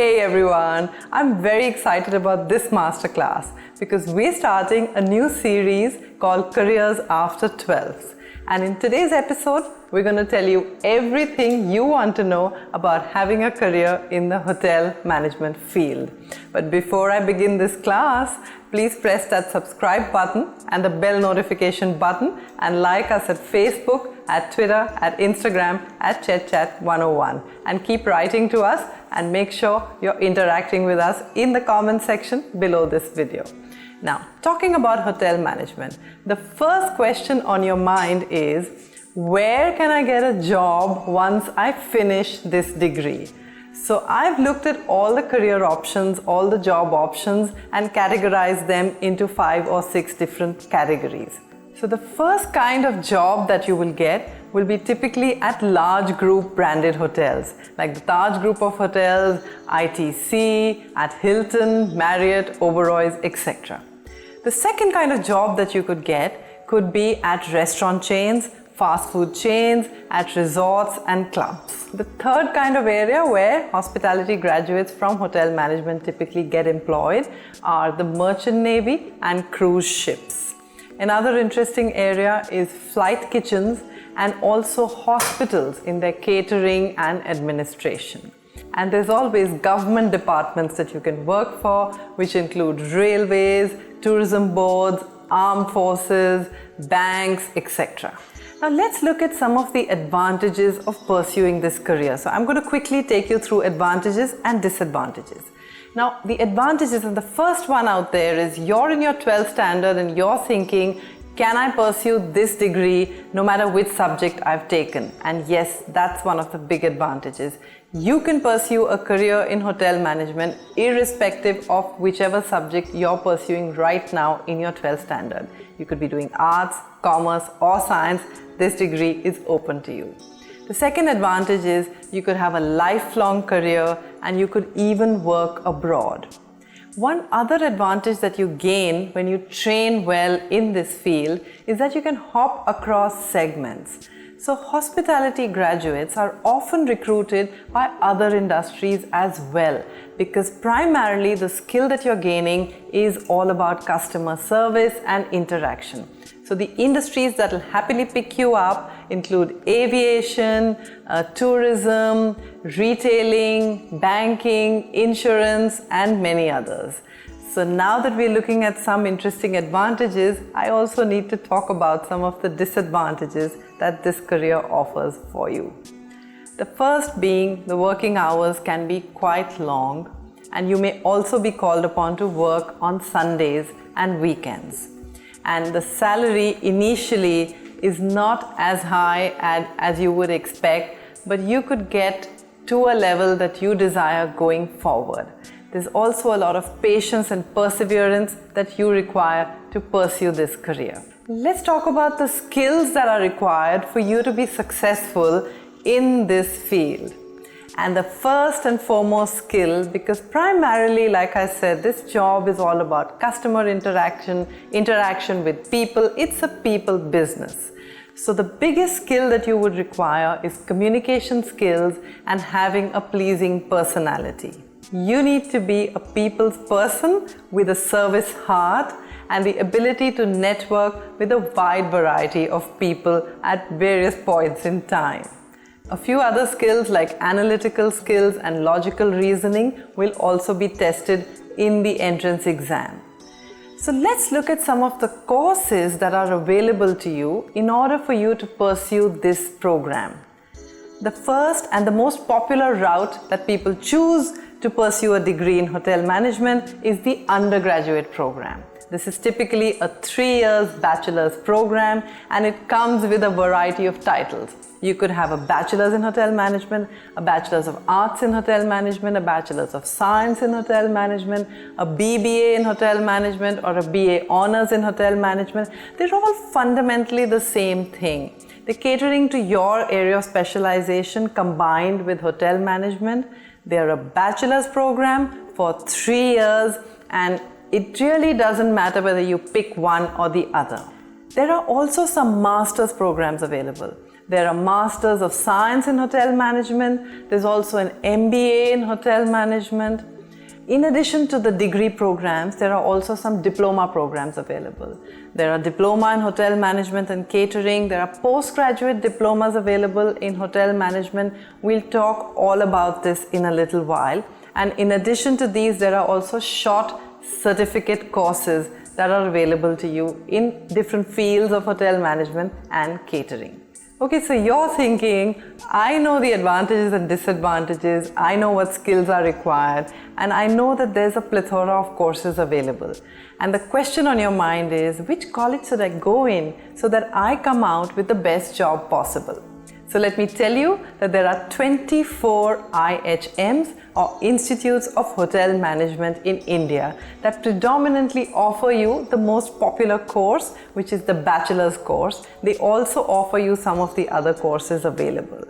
Hey everyone, I'm very excited about this masterclass because we're starting a new series called Careers After 12th. And in today's episode, we're going to tell you everything you want to know about having a career in the hotel management field. But before I begin this class, please press that subscribe button and the bell notification button and like us at Facebook, at Twitter, at Instagram, at ChetChat 101. And keep writing to us and make sure you're interacting with us in the comment section below this video. Now, talking about hotel management, the first question on your mind is, where can I get a job once I finish this degree? So I've looked at all the career options, all the job options, and categorized them into 5 or 6 different categories. So the first kind of job that you will get will be typically at large group branded hotels, like the Taj Group of Hotels, ITC, at Hilton, Marriott, Oberoi's, etc. The second kind of job that you could get could be at restaurant chains, fast food chains, at resorts and clubs. The third kind of area where hospitality graduates from hotel management typically get employed are the merchant navy and cruise ships. Another interesting area is flight kitchens and also hospitals in their catering and administration. And there's always government departments that you can work for, which include railways, tourism boards, armed forces, banks, etc. Now let's look at some of the advantages of pursuing this career. So I'm going to quickly take you through advantages and disadvantages. Now the advantages, and the first one out there is you're in your 12th standard and you're thinking, can I pursue this degree no matter which subject I've taken? And yes, that's one of the big advantages. You can pursue a career in hotel management irrespective of whichever subject you're pursuing right now in your 12th standard. You could be doing arts, commerce or science. This degree is open to you. The second advantage is you could have a lifelong career and you could even work abroad. One other advantage that you gain when you train well in this field is that you can hop across segments. So hospitality graduates are often recruited by other industries as well, because primarily the skill that you're gaining is all about customer service and interaction. So the industries that will happily pick you up include aviation, tourism, retailing, banking, insurance, and many others. So now that we're looking at some interesting advantages, I also need to talk about some of the disadvantages that this career offers for you. The first being the working hours can be quite long, and you may also be called upon to work on Sundays and weekends. And the salary initially is not as high as you would expect, but you could get to a level that you desire going forward. There's also a lot of patience and perseverance that you require to pursue this career. Let's talk about the skills that are required for you to be successful in this field. And the first and foremost skill, because primarily, like I said, this job is all about customer interaction with people. It's a people business. So the biggest skill that you would require is communication skills and having a pleasing personality. You need to be a people's person with a service heart and the ability to network with a wide variety of people at various points in time. A few other skills like analytical skills and logical reasoning will also be tested in the entrance exam. So let's look at some of the courses that are available to you in order for you to pursue this program. The first and the most popular route that people choose to pursue a degree in hotel management is the undergraduate program. This is typically a 3-year bachelor's program and it comes with a variety of titles. You could have a bachelor's in hotel management, a bachelor's of arts in hotel management, a bachelor's of science in hotel management, a BBA in hotel management, or a BA honors in hotel management. They're all fundamentally the same thing. They're catering to your area of specialization combined with hotel management. They're a bachelor's program for 3 years, and it really doesn't matter whether you pick one or the other. There are also some master's programs available. There are Masters of Science in Hotel Management. There's also an MBA in Hotel Management. In addition to the degree programs, there are also some diploma programs available. There are Diploma in Hotel Management and Catering. There are postgraduate diplomas available in Hotel Management. We'll talk all about this in a little while. And in addition to these, there are also short certificate courses that are available to you in different fields of hotel management and catering. Okay, so you're thinking, I know the advantages and disadvantages, I know what skills are required, and I know that there's a plethora of courses available. And the question on your mind is, which college should I go in so that I come out with the best job possible? So let me tell you that there are 24 IHMs or Institutes of Hotel Management in India that predominantly offer you the most popular course, which is the Bachelors course. They also offer you some of the other courses available.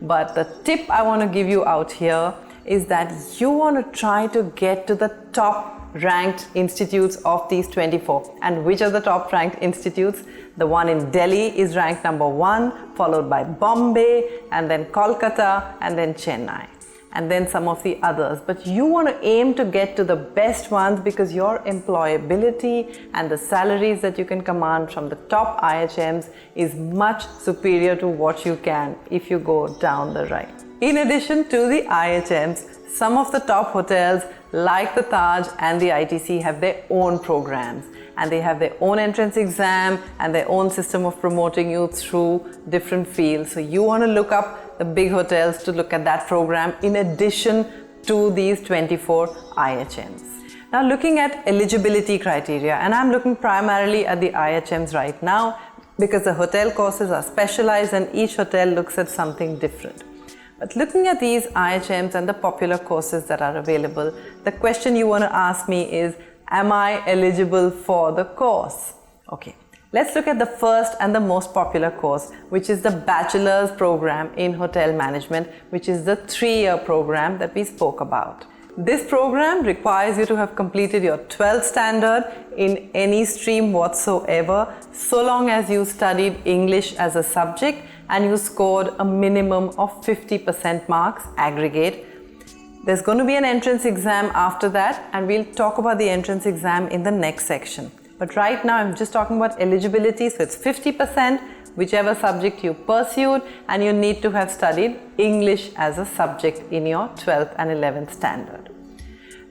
But the tip I want to give you out here is that you want to try to get to the top ranked institutes of these 24. And which are the top ranked institutes? The one in Delhi is ranked number 1, followed by Bombay, and then Kolkata, and then Chennai, and then some of the others. But you want to aim to get to the best ones because your employability and the salaries that you can command from the top IHMs is much superior to what you can if you go down the right. In addition to the IHMs, some of the top hotels like the Taj and the ITC have their own programs, and they have their own entrance exam and their own system of promoting you through different fields. So you want to look up the big hotels to look at that program in addition to these 24 IHMs. Now looking at eligibility criteria, and I'm looking primarily at the IHMs right now because the hotel courses are specialized and each hotel looks at something different. But looking at these IHMs and the popular courses that are available, the question you want to ask me is, am I eligible for the course? Okay, let's look at the first and the most popular course, which is the Bachelors program in Hotel Management, which is the 3-year program that we spoke about. This program requires you to have completed your 12th standard in any stream whatsoever, so long as you studied English as a subject and you scored a minimum of 50% marks aggregate. There's going to be an entrance exam after that, and we'll talk about the entrance exam in the next section. But right now I'm just talking about eligibility, so it's 50%, whichever subject you pursued, and you need to have studied English as a subject in your 12th and 11th standard.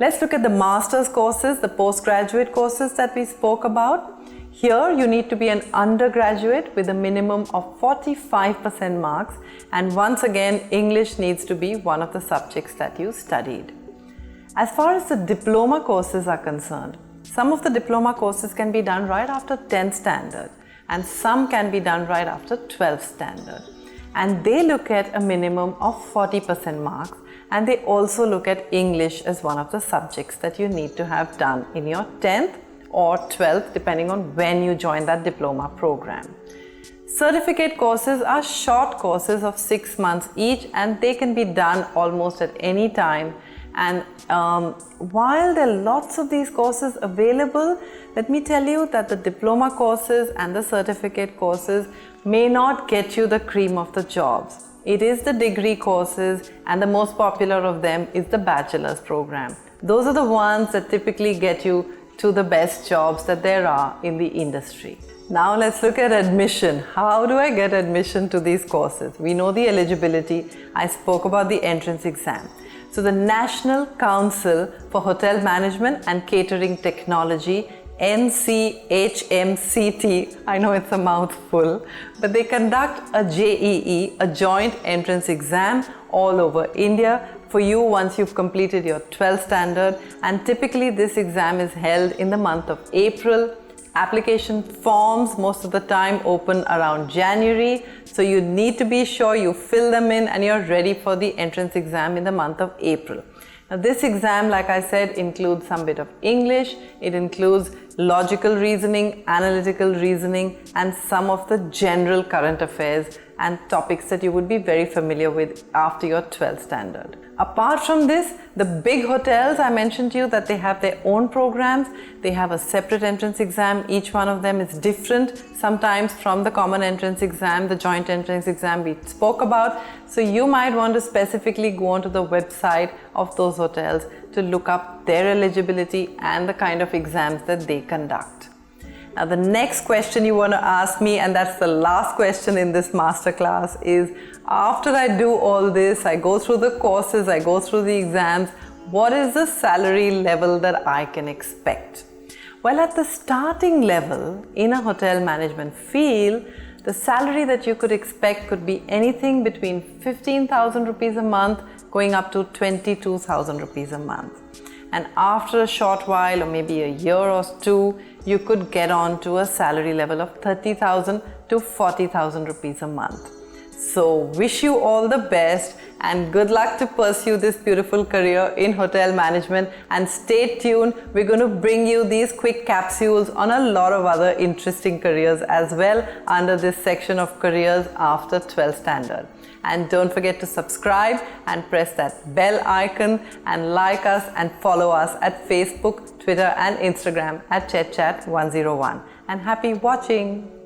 Let's look at the master's courses, the postgraduate courses that we spoke about. Here you need to be an undergraduate with a minimum of 45% marks, and once again English needs to be one of the subjects that you studied. As far as the diploma courses are concerned, some of the diploma courses can be done right after 10th standard and some can be done right after 12th standard, and they look at a minimum of 40% marks, and they also look at English as one of the subjects that you need to have done in your 10th or 12th, depending on when you join that diploma program. Certificate courses are short courses of 6 months each, and they can be done almost at any time. And while there are lots of these courses available, let me tell you that the diploma courses and the certificate courses may not get you the cream of the jobs. It is the degree courses, and the most popular of them is the bachelor's program. Those are the ones that typically get you to the best jobs that there are in the industry. Now let's look at admission. How do I get admission to these courses? We know the eligibility. I spoke about the entrance exam. So the National Council for Hotel Management and Catering Technology, NCHMCT, I know it's a mouthful, but they conduct a JEE, a joint entrance exam all over India for you once you've completed your 12th standard, and typically this exam is held in the month of April. Application forms most of the time open around January, so you need to be sure you fill them in and you're ready for the entrance exam in the month of April. Now this exam, like I said, includes some bit of English, it includes logical reasoning, analytical reasoning, and some of the general current affairs and topics that you would be very familiar with after your 12th standard. Apart from this, the big hotels, I mentioned to you that they have their own programs. They have a separate entrance exam. Each one of them is different, sometimes from the common entrance exam, the joint entrance exam we spoke about. So you might want to specifically go onto the website of those hotels to look up their eligibility and the kind of exams that they conduct. Now the next question you want to ask me, and that's the last question in this masterclass, is after I do all this, I go through the courses, I go through the exams, what is the salary level that I can expect? Well, at the starting level in a hotel management field, the salary that you could expect could be anything between 15,000 rupees a month going up to 22,000 rupees a month. And after a short while, or maybe a year or two, you could get on to a salary level of 30,000 to 40,000 rupees a month. So wish you all the best and good luck to pursue this beautiful career in hotel management, and stay tuned. We're going to bring you these quick capsules on a lot of other interesting careers as well under this section of careers after 12th standard. And don't forget to subscribe and press that bell icon and like us and follow us at Facebook, Twitter and Instagram at ChetChat101. And happy watching!